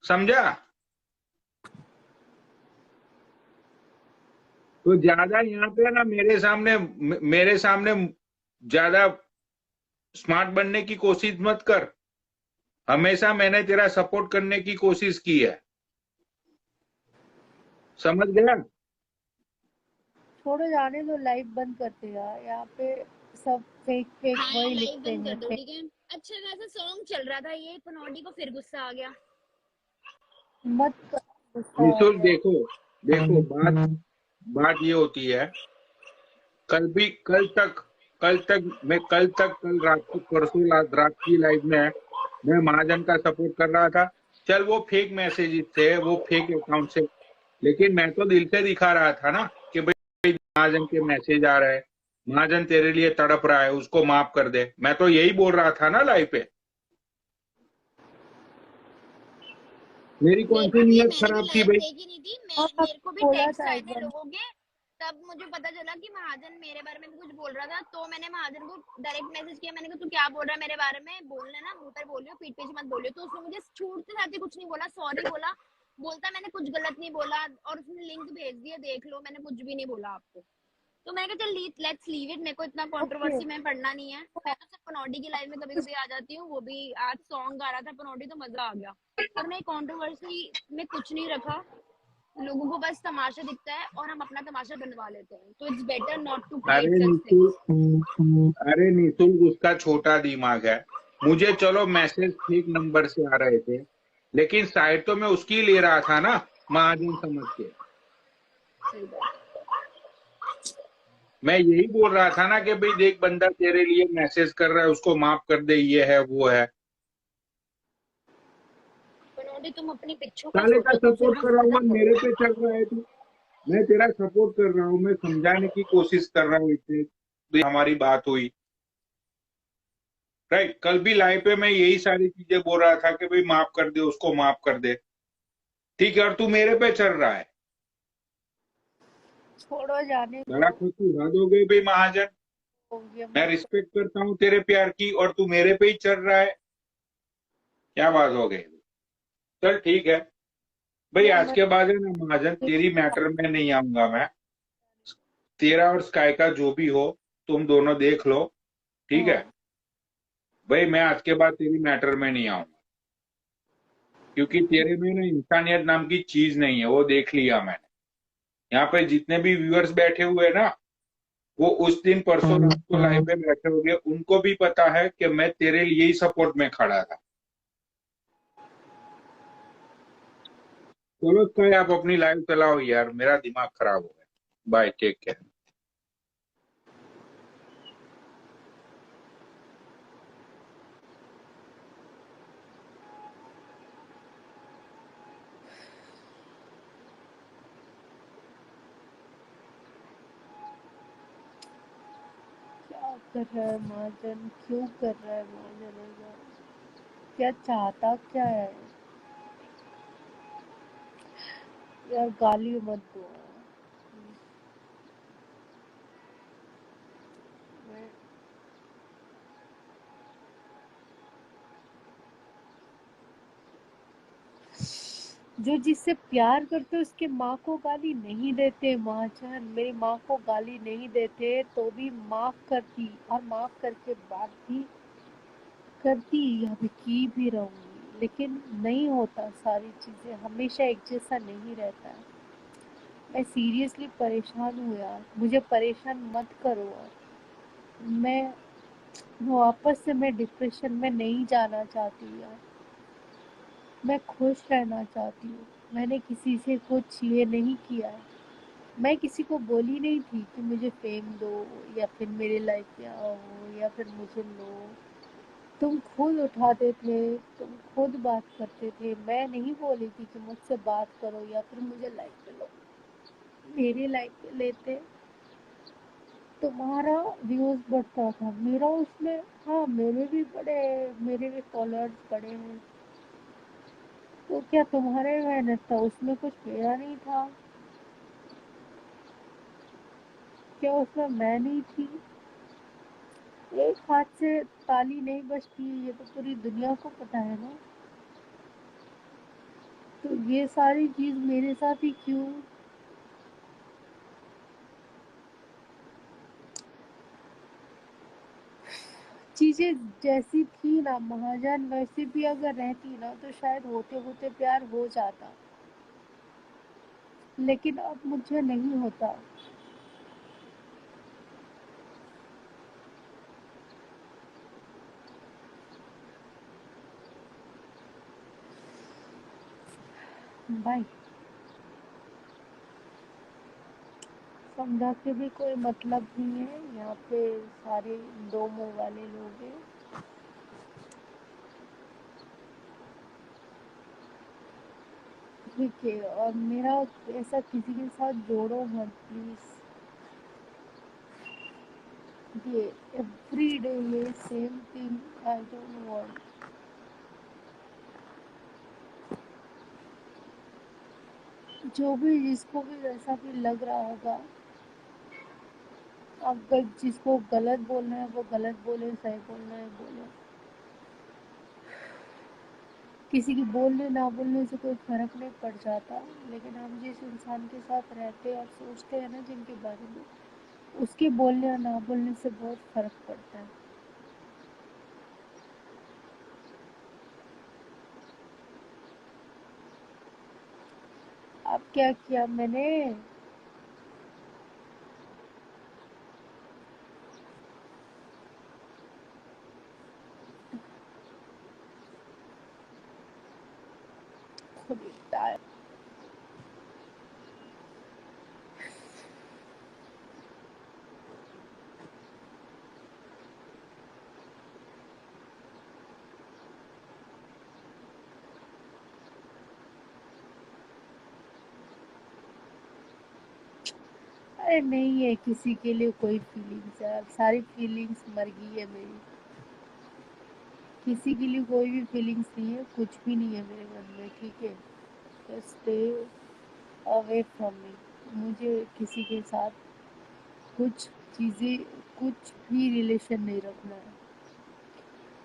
समझा? तो ज्यादा यहाँ पे ना मेरे सामने ज्यादा स्मार्ट बनने की कोशिश मत कर। हमेशा मैंने तेरा सपोर्ट करने की कोशिश की है, समझ गया? छोड़ो, जाने दो, लाइव बंद करते यार, यहाँ पे सब फेक फेक हाँ यार वही लाइव लिखते बंद कर हैं दो, फेक। ठीक है। अच्छा खासा सॉन्ग चल रहा था ये, पनौटी को फिर गुस्सा आ गया। मत करो, गुस्सा आ निशुल्क गया। देखो, देखो बात बात ये होती है। कल भी कल रात की परसों रात की लाइव में मैं महाजन का सपोर्ट कर रहा था। चल वो फेक मैसेजेस थे, वो फेक अकाउंट से, लेकिन मैं तो दिल से दिखा रहा था ना कि भाई महाजन के मैसेज आ रहे हैं, महाजन तेरे लिए तड़प रहा है, उसको माफ कर दे। मैं तो यही बोल रहा था ना लाइव पे। मेरी कौन मेरे सी को भी, नीयत मैंने भी खराब थी लाइव भाई? देखी नहीं थी, हाँ, मेरे को भी बोला टेक्स्ट था आए एक थे बार। लोगों के। तब मुझे पता चला कि महाजन मेरे बारे में भी कुछ बोल रहा था, तो मैंने महाजन को डायरेक्ट मैसेज किया। मैंने कहा तू क्या बोल रहा है मेरे बारे में, बोलना ना, मुंह पर बोलियो, पीठ पीछे मत बोलियो। तो उसने मुझे छूटते साथ ही कुछ नहीं बोला, सॉरी बोला। बोलता मैंने कुछ गलत नहीं बोला, और उसने लिंक भेज दिया, देख लो, मैंने कुछ भी नहीं बोला आपको। तो मैंने कहा चल लेट्स लीव इट, मेरे को इतना ओके। कंट्रोवर्सी में पढ़ना नहीं है। मैं तो सिर्फ पनौटी की लाइव में कभी कभी आ जाती हूँ, वो भी आज सॉन्ग गा रहा था पनौटी तो मजा आ गया। पर मैं कंट्रोवर्सी में कुछ नहीं रखा। लोगों को बस तमाशा दिखता है और हम अपना तमाशा बनवा लेते हैं, तो it's better not to create अरे सच थिंग्स। निशुल्क, अरे निशुल्क उसका छोटा दिमाग है। मुझे चलो मैसेज ठीक नंबर से आ रहे थे, लेकिन साइड तो मैं उसकी ले रहा था ना, महाजन समझ के। सही बात। मैं यही बोल रहा था ना कि भाई देख, बंदा तेरे लिए मैसेज कर रहा है, उसको माफ कर दे, ये है वो है। पनौटी तुम अपनी पिच्छों का साले का सोचो तो फिर सपोर्ट वो कर रहा हूँ, खत्म हो मेरे गया। पे चल रहा है तू। मैं तेरा सपोर्ट कर रहा हूँ, मैं समझाने की कोशिश कर रहा हूँ इसे, तो हमारी बात हुई। राइट, कल भी लाइव पे मैं यही सारी चीजें बोल रहा था कि भाई माफ कर दे, उसको माफ कर दे। ठीक है, और तू मेरे पे चल रहा है। छोड़ो, जाने दो। बड़ा खुद की हद हो गई भाई महाजन। ये मैं मत रिस्पेक्ट करता हूँ तेरे प्यार की, और तू मेरे पे ही चल रहा है। क्या बात हो गई? चल ठीक है भाई, ये आज मत के बाद है ना महाजन, तेरी मैटर में नहीं आऊंगा मैं। तेरा और स्काई का जो भी हो, तुम दोनों देख लो। ठीक है हाँ। भाई, मैं आज के बाद तेरी मैटर में नहीं आऊंगा, क्योंकि तेरे में ना इंसानियत नाम की चीज नहीं है, वो देख लिया मैंने। यहाँ पे जितने भी व्यूअर्स बैठे हुए हैं ना, वो उस दिन परसों रात को लाइव में बैठे हुए, उनको भी पता है कि मैं तेरे लिए ही सपोर्ट में खड़ा था। चलो स्काई, आप अपनी लाइव चलाओ यार, मेरा दिमाग खराब हो गया। Bye, take care. क्या कर रहा है महाजन, क्यों कर रहा है महाजन ऐसा? क्या चाहता क्या है यार? गाली मत दो। मैं जो जिससे प्यार करते उसके माँ को गाली नहीं देते महाजन। मेरी माँ को गाली नहीं देते तो भी माफ करती, और माफ करके बात भी करती, अभी की भी रहूंगी। लेकिन नहीं होता, सारी चीजें हमेशा एक जैसा नहीं रहता है। मैं सीरियसली परेशान हूँ यार, मुझे परेशान मत करो यार। मैं वापस से मैं डिप्रेशन में नहीं जाना चाहती यार। मैं खुश रहना चाहती हूँ। मैंने किसी से कुछ ये नहीं किया है। मैं किसी को बोली नहीं थी कि मुझे फेम दो, या फिर मेरे लाइफ में आओ, या फिर मुझे लो। तुम खुद उठाते थे, तुम खुद बात करते थे। मैं नहीं बोली थी कि मुझसे बात करो या फिर मुझे लाइफ में लो। मेरे लाइफ में लेते, तुम्हारा व्यूज बढ़ता था, मेरा उसमें, हाँ मेरे भी बड़े, मेरे भी फॉलोअर्स बड़े हैं। तो क्या तुम्हारे मेहनत था उसमें, कुछ मेरा नहीं था? क्या उसमें मैं नहीं थी? एक हाथ से ताली नहीं बजती, ये तो पूरी दुनिया को पता है ना। तो ये सारी चीज मेरे साथ ही क्यों? चीजें जैसी थी ना महाजन, वैसी भी अगर रहती ना तो शायद होते होते प्यार हो जाता, लेकिन अब मुझे नहीं होता। भाई समझा के भी कोई मतलब नहीं है, यहाँ पे सारे दो मुंह वाले लोग हैं। ठीक है, और मेरा ऐसा किसी के साथ जोड़ो मत प्लीज। ये एवरी डे ये same thing I don't want. जो भी जिसको भी वैसा भी लग रहा होगा, अगर जिसको गलत बोलना है वो गलत बोले, सही बोलना है बोले। किसी की बोलने ना बोलने से कोई फर्क नहीं पड़ जाता, लेकिन हम जिस इंसान के साथ रहते और सोचते हैं ना जिनके बारे में, उसके बोलने और ना बोलने से बहुत फर्क पड़ता है। अब क्या किया मैंने? खुद ही टायर। अरे नहीं है किसी के लिए कोई फीलिंग्स है, अब सारी फीलिंग्स मर गई है मेरी। किसी के लिए कोई भी फीलिंग्स नहीं है, कुछ भी नहीं है मेरे मन में, ठीक है? Stay away from me. मुझे किसी के साथ कुछ चीज़ें, कुछ भी रिलेशन नहीं रखना है।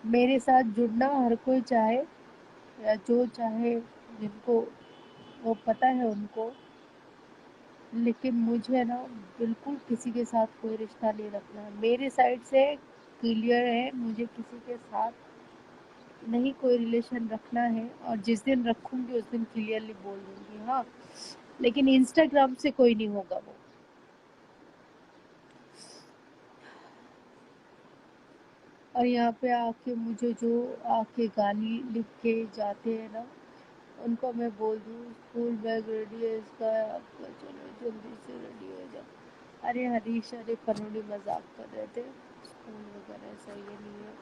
मेरे साथ जुड़ना हर कोई चाहे या जो चाहे, जिनको वो पता है उनको, लेकिन मुझे ना बिल्कुल किसी के साथ कोई रिश्ता नहीं रखना है। मेरे साइड से क्लियर है, मुझे किसी के साथ नहीं कोई रिलेशन रखना है, और जिस दिन रखूंगी उस दिन क्लियरली बोल दूंगी, हाँ। लेकिन इंस्टाग्राम से कोई नहीं होगा वो। और यहाँ पे आके मुझे जो आके गाली लिख के जाते हैं ना, उनको मैं बोल दूँ स्कूल बैग रेडी है इसका, आपका चलो जल्दी से रेडी हो जाओ। अरे हरीश, अरे पनोड़ी मजाक कर रहे थे, स्कूल वगैरह ऐसा ये नहीं है,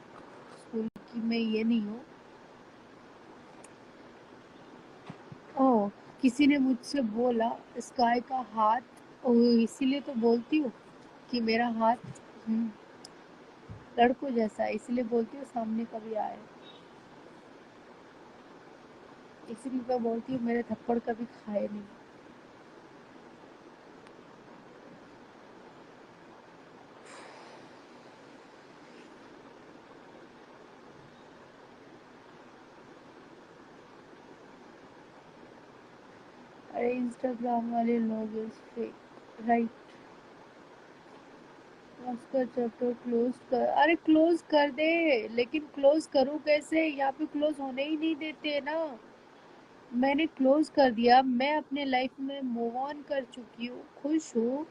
स्कूल की मैं ये नहीं हूँ। ओह, किसी ने मुझसे बोला स्काई का हाथ, ओह इसीलिए तो बोलती हूँ कि मेरा हाथ लड़कों जैसा है, इसलिए बोलती हूँ सामने कभी आए, इसलिए मैं बोलती हूँ मेरे थप्पड़ कभी खाए नहीं। अरे इंस्टाग्राम वाले लोग इज फेक, राइट? उसका चैप्टर क्लोज कर, अरे क्लोज कर दे, लेकिन क्लोज करूँ कैसे? यहाँ पे क्लोज होने ही नहीं देते ना। मैंने क्लोज कर दिया, मैं अपने लाइफ में मूव ऑन कर चुकी हूँ, खुश हूँ।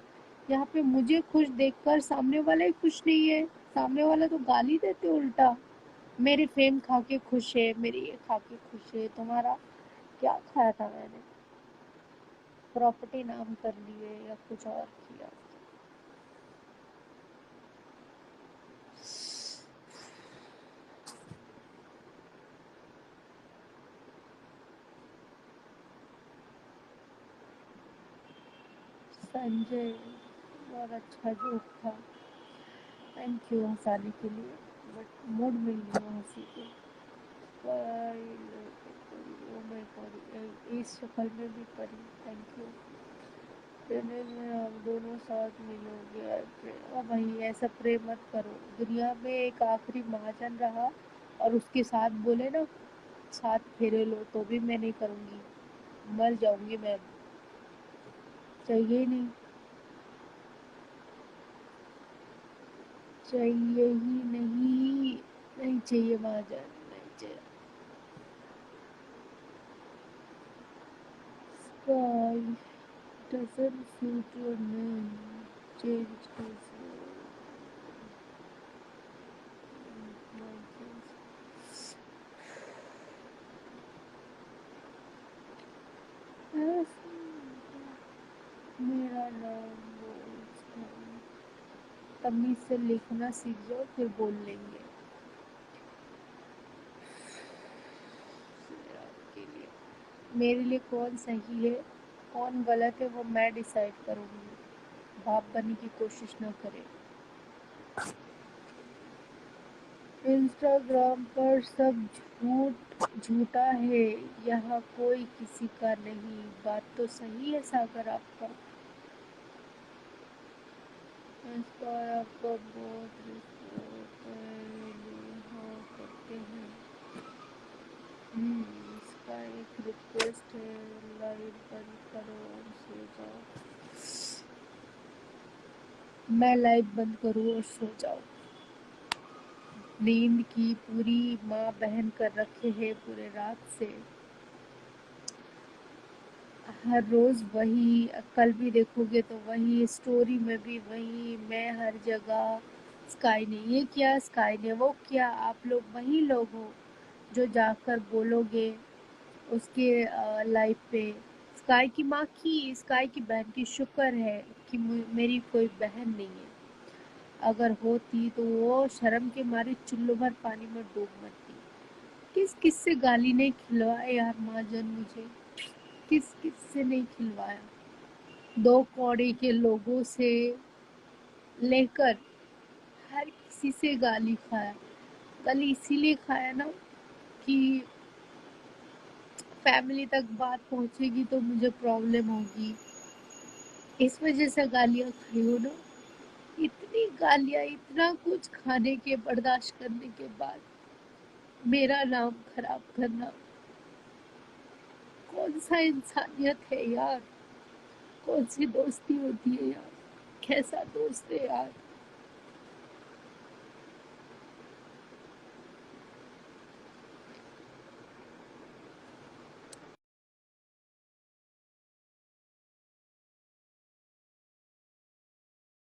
यहाँ पे मुझे खुश देखकर सामने वाला ही खुश नहीं है, सामने वाला तो गाली देते उल्टा। मेरी फेम खा के खुश है, मेरी ये खा के खुश है। तुम्हारा क्या खाया था मैंने? प्रॉपर्टी नाम कर लिए या कुछ और किया? संजय, बहुत अच्छा जोक था, थैंक यू हंसाने के लिए, बट मूड में नहीं हूँ हंसी के। ओ माय गॉड, इस शक्ल में भी परी, थैंक यू। ट्रेनिंग में हम दोनों साथ मिलोगे, ओ भाई ऐसा प्रे मत करो। दुनिया में एक आखिरी महाजन रहा और उसके साथ बोले ना 7 फेरे लो, तो भी मैं नहीं करूँगी। मर जाऊंगी मैं, चाहिए ही नहीं, चाहिए ही नहीं, नहीं चाहिए महाजन, नहीं चाहिए। Sky doesn't suit your name, change his nonsense. मेरा नाम बोल, तमीज से लिखना सीख जाओ फिर बोल लेंगे आपके लिए। मेरे लिए कौन सही है कौन गलत है वो मैं डिसाइड करूँगी, बाप बनने की कोशिश ना करें। इंस्टाग्राम पर सब झूठा है, यहाँ कोई किसी का नहीं। बात तो सही है सागर आपका, इस पर आपका बहुत रिस्पेक्ट है, हाँ करते हैं। इसका एक रिक्वेस्ट है, लाइव बंद करो और सो जाओ। मैं लाइव बंद करूँ और सो जाऊँ? नींद की पूरी माँ बहन कर रखे हैं पूरे रात से, हर रोज वही, कल भी देखोगे तो वही, स्टोरी में भी वही, मैं हर जगह स्काई ने ये किया, स्काई ने वो किया। आप लोग वही लोग हो जो जाकर बोलोगे उसके लाइफ पे, स्काई की माँ की, स्काई की बहन की शुक्र है कि मेरी कोई बहन नहीं है, अगर होती तो वो शर्म के मारे चुल्लू भर पानी में डूब मरती। किस किस से गाली नहीं खिलवाया यार महाजन मुझे, किस किस से नहीं खिलवाया, दो कौड़ी के लोगों से लेकर हर किसी से गाली खाया। गाली इसीलिए खाया ना कि फैमिली तक बात पहुंचेगी तो मुझे प्रॉब्लम होगी, इस वजह से गालियां खाई हो ना। इतनी गालियां, इतना कुछ खाने के बर्दाश्त करने के बाद मेरा नाम खराब करना, कौन सा इंसानियत है यार, कौन सी दोस्ती होती है यार, कैसा दोस्त है यार।